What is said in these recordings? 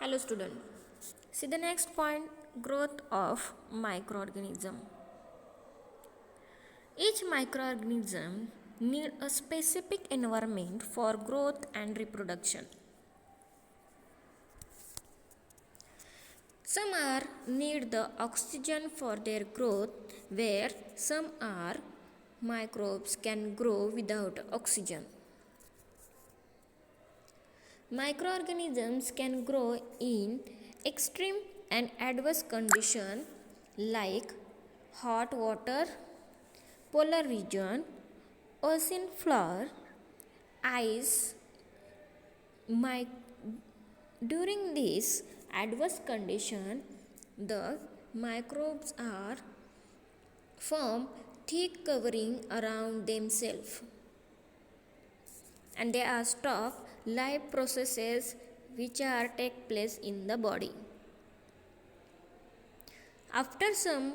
Hello student. See the next point, growth of microorganism. Each microorganism need a specific environment for growth and reproduction. Some are need the oxygen for their growth where some are microbes can grow without oxygen. Microorganisms can grow in extreme and adverse conditions like hot water, polar region, ocean floor, ice. During this adverse condition, the microbes are form thick covering around themselves and they are stop life processes which are take place in the body. After some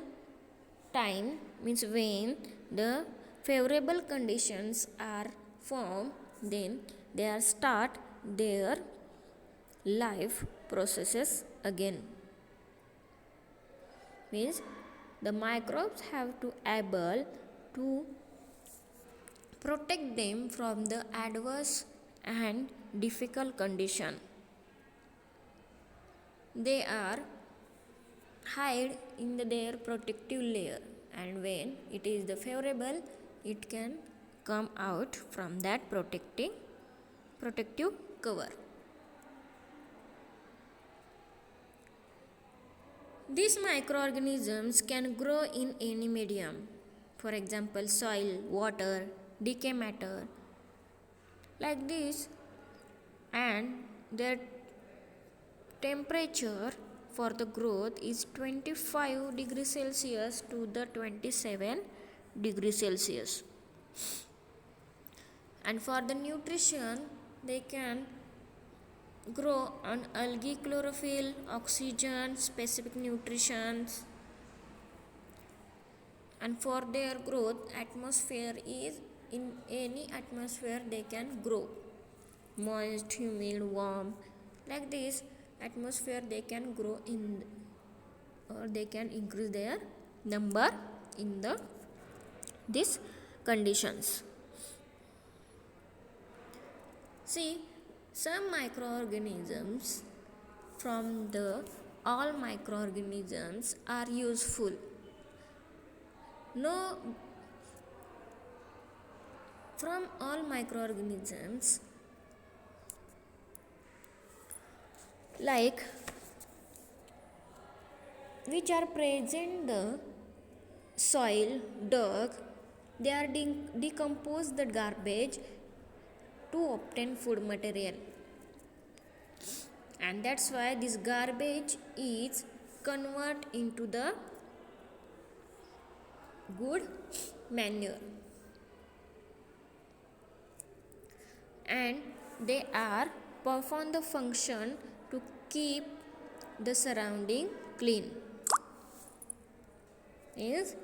time means when the favorable conditions are formed, then they are start their life processes again. Means the microbes have to able to protect them from the adverse and difficult condition. They are hide in their protective layer, and when it is the favorable, it can come out from that protective cover. These microorganisms can grow in any medium, for example soil, water, decay matter, like this, and their temperature for the growth is 25 degrees Celsius to the 27 degrees Celsius. And for the nutrition, they can grow on algae, chlorophyll, oxygen, specific nutritions. And for their growth, atmosphere is in any atmosphere they can grow. Moist, humid, warm, like this atmosphere they can grow in, or they can increase their number in the these conditions. See, some microorganisms from the all microorganisms are useful. No, from all microorganisms like which are present the soil, dirt, they are decompose the garbage to obtain food material, and that's why this garbage is convert into the good manure, and they are perform the function to keep the surrounding clean. Is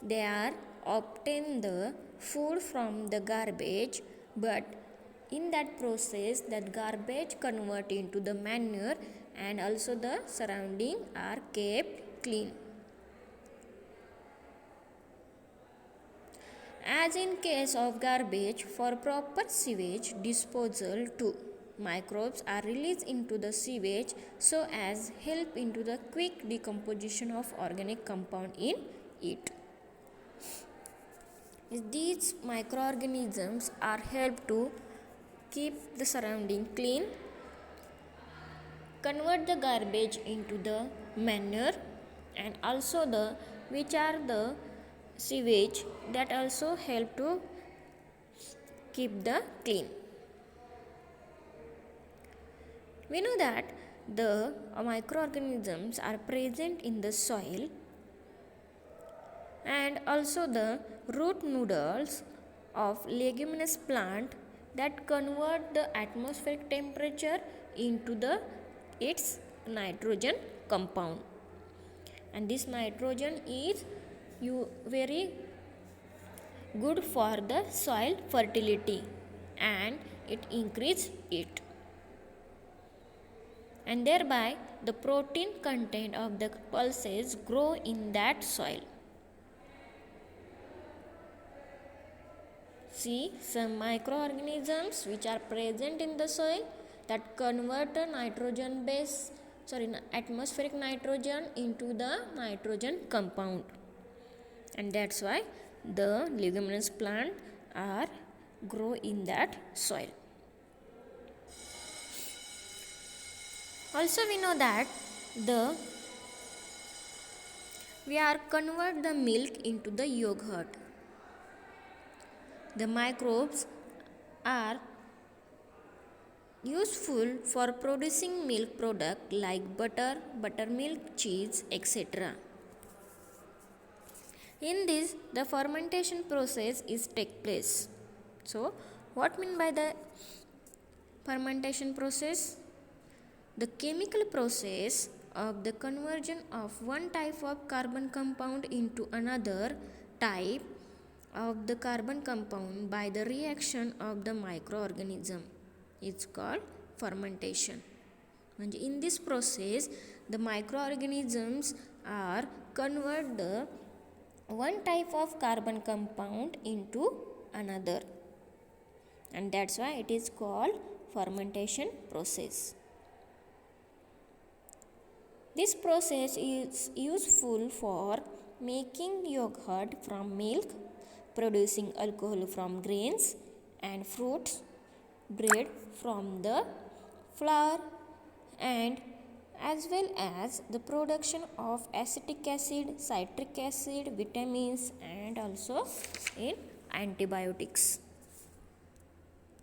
they are obtain the food from the garbage, but in that process that garbage convert into the manure, and also the surrounding are kept clean. As in case of garbage, for proper sewage disposal too, microbes are released into the sewage so as help into the quick decomposition of organic compound in it. These microorganisms are help to keep the surrounding clean, convert the garbage into the manure, and also the which are the sewage that also help to keep the clean. We know that the microorganisms are present in the soil, and also the root noodles of leguminous plant that convert the atmospheric temperature into the its nitrogen compound, and this nitrogen is very good for the soil fertility and it increase it. and thereby the protein content of the pulses grow in that soil. See some microorganisms which are present in the soil that convert a atmospheric nitrogen into the nitrogen compound, and that's why the leguminous plant are grow in that soil. Also we know that the we are convert the milk into the yogurt. The microbes are useful for producing milk product like butter, buttermilk, cheese, etc. In this, the fermentation process is take place. So, what mean by the fermentation process? The chemical process of the conversion of one type of carbon compound into another type of the carbon compound by the reaction of the microorganism. It's called fermentation. In this process, the microorganisms are convert the one type of carbon compound into another, and that's why it is called fermentation process. This process is useful for making yogurt from milk, producing alcohol from grains and fruits, bread from the flour, and as well as the production of acetic acid, citric acid, vitamins, and also in antibiotics.